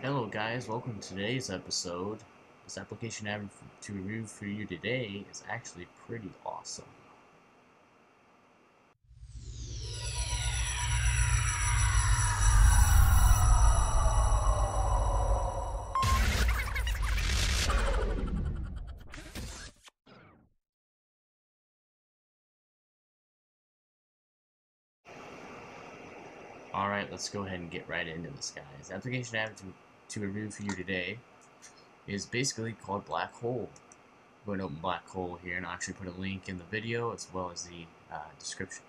Hello guys, welcome to today's episode. This application I have to review for you today is actually pretty awesome. Alright, let's go ahead and get right into this, guys. The application I have to review for you today is basically called Black Hole. I'm going to open Black Hole here and I'll actually put a link in the video as well as the description.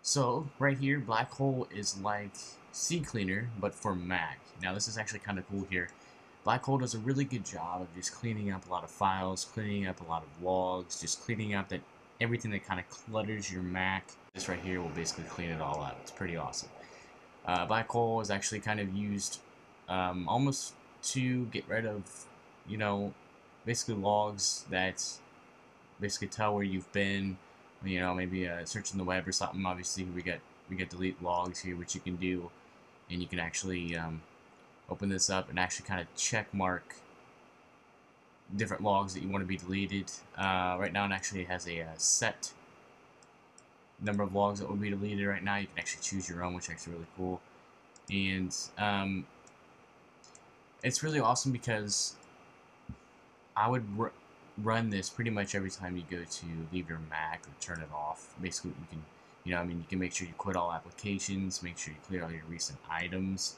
So, right here, Black Hole is like CCleaner, but for Mac. Now, this is actually kind of cool here. Black Hole does a really good job of just cleaning up a lot of files, cleaning up a lot of logs, just cleaning up everything that kind of clutters your Mac. This right here will basically clean it all out. It's pretty awesome. Black Hole is actually kind of used almost to get rid of, you know, basically logs that basically tell where you've been. You know, maybe searching the web or something. Obviously, we get delete logs here, which you can do, and you can actually open this up and actually kind of check mark different logs that you want to be deleted. Right now, it actually has a set number of logs that will be deleted. Right now, you can actually choose your own, which is actually really cool, and it's really awesome because I would run this pretty much every time you go to leave your Mac or turn it off. Basically, you can, you can make sure you quit all applications, make sure you clear all your recent items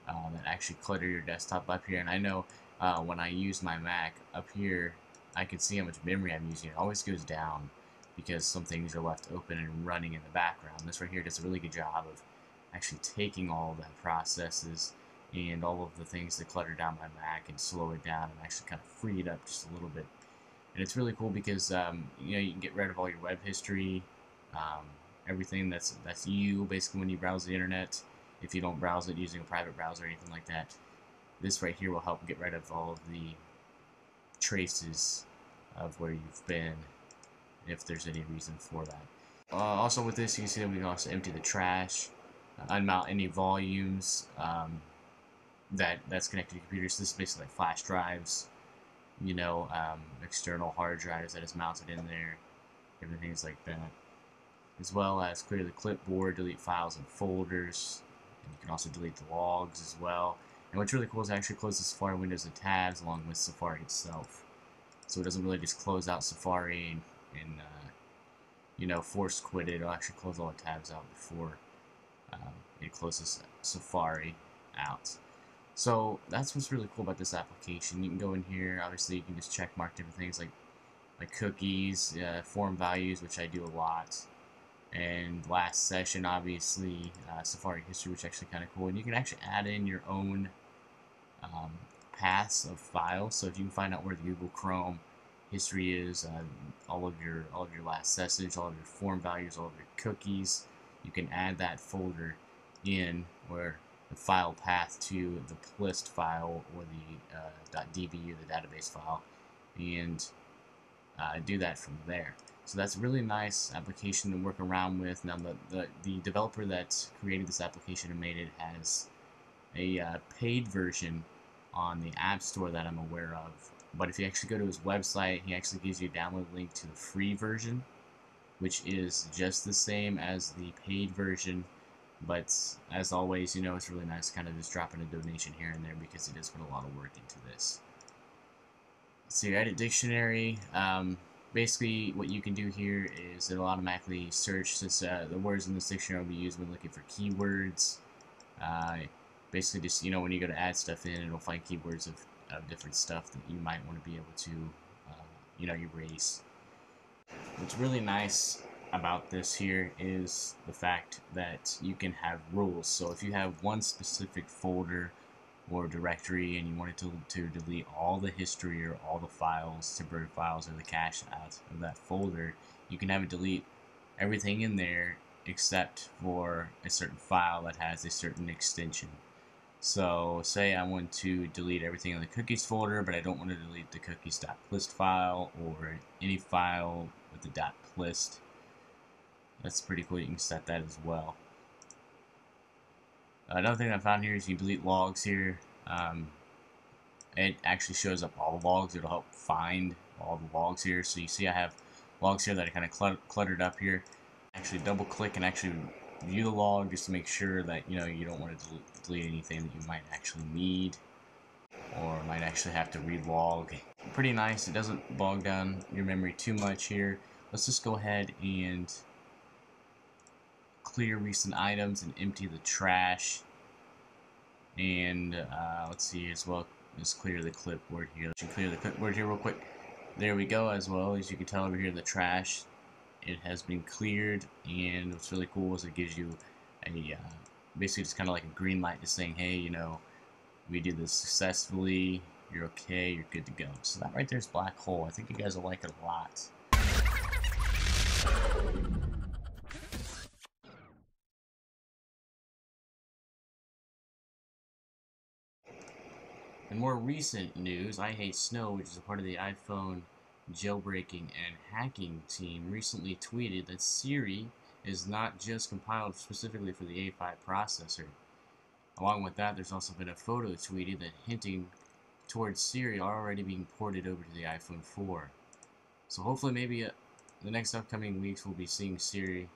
that actually clutter your desktop up here. And I know when I use my Mac up here, I can see how much memory I'm using. It always goes down because some things are left open and running in the background. This right here does a really good job of actually taking all of that processes and all of the things that clutter down my Mac and slow it down and actually kind of free it up just a little bit. And it's really cool because you can get rid of all your web history, everything that's you basically when you browse the internet. If you don't browse it using a private browser or anything like that, this right here will help get rid of all of the traces of where you've been, if there's any reason for that. Also with this, you can see that we can also empty the trash, unmount any volumes that's connected to computers. So this is basically like flash drives, external hard drives that is mounted in there, different things like that, as well as clear the clipboard, delete files and folders, and you can also delete the logs as well. And what's really cool is it actually closes Safari windows and tabs along with Safari itself, so it doesn't really just close out Safari and force quit it. It'll actually close all the tabs out before it closes Safari out. So that's what's really cool about this application. You can go in here, obviously you can just check mark different things like cookies, form values, which I do a lot, and last session, obviously, Safari history, which is actually kind of cool. And you can actually add in your own paths of files. So if you can find out where the Google Chrome history is, all of your last sessions, all of your form values, all of your cookies, you can add that folder in where the file path to the list file or the .db or the database file, and do that from there. So that's a really nice application to work around with. Now the developer that created this application and made it has a paid version on the App Store that I'm aware of. But if you actually go to his website, he actually gives you a download link to the free version, which is just the same as the paid version. But as always, it's really nice kind of just dropping a donation here and there because he does put a lot of work into this. So your edit dictionary, basically what you can do here is it'll automatically search since the words in this dictionary will be used when looking for keywords. Basically just, when you go to add stuff in, it'll find keywords of different stuff that you might want to be able to, erase. What's really nice about this here is the fact that you can have rules. So if you have one specific folder or directory and you wanted to delete all the history or all the files, temporary files, or the cache out of that folder, you can have it delete everything in there except for a certain file that has a certain extension. So say I want to delete everything in the cookies folder, but I don't want to delete the cookies.plist file or any file with the .plist. That's pretty cool. You can set that as well. Another thing I found here is you delete logs here. It actually shows up all the logs. It'll help find all the logs here. So you see I have logs here that are kind of cluttered up here. Actually double click and actually view the log just to make sure that you don't want to delete anything that you might actually need or might actually have to relog. Pretty nice. It doesn't bog down your memory too much here. Let's just go ahead and clear recent items and empty the trash. And let's see as well. Just clear the clipboard here. Let's clear the clipboard here real quick. There we go. As well as you can tell over here, the trash, it has been cleared. And what's really cool is it gives you a basically just kind of like a green light, just saying, hey, we did this successfully. You're okay. You're good to go. So that right there is Black Hole. I think you guys will like it a lot. In more recent news, I Hate Snow, which is a part of the iPhone jailbreaking and hacking team, recently tweeted that Siri is not just compiled specifically for the A5 processor. Along with that, there's also been a photo tweeted that hinting towards Siri already being ported over to the iPhone 4. So hopefully maybe the next upcoming weeks we'll be seeing Siri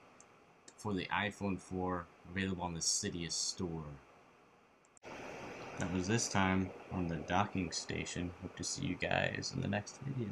for the iPhone 4 available on the Cydia store. That was this time on the docking station. Hope to see you guys in the next video.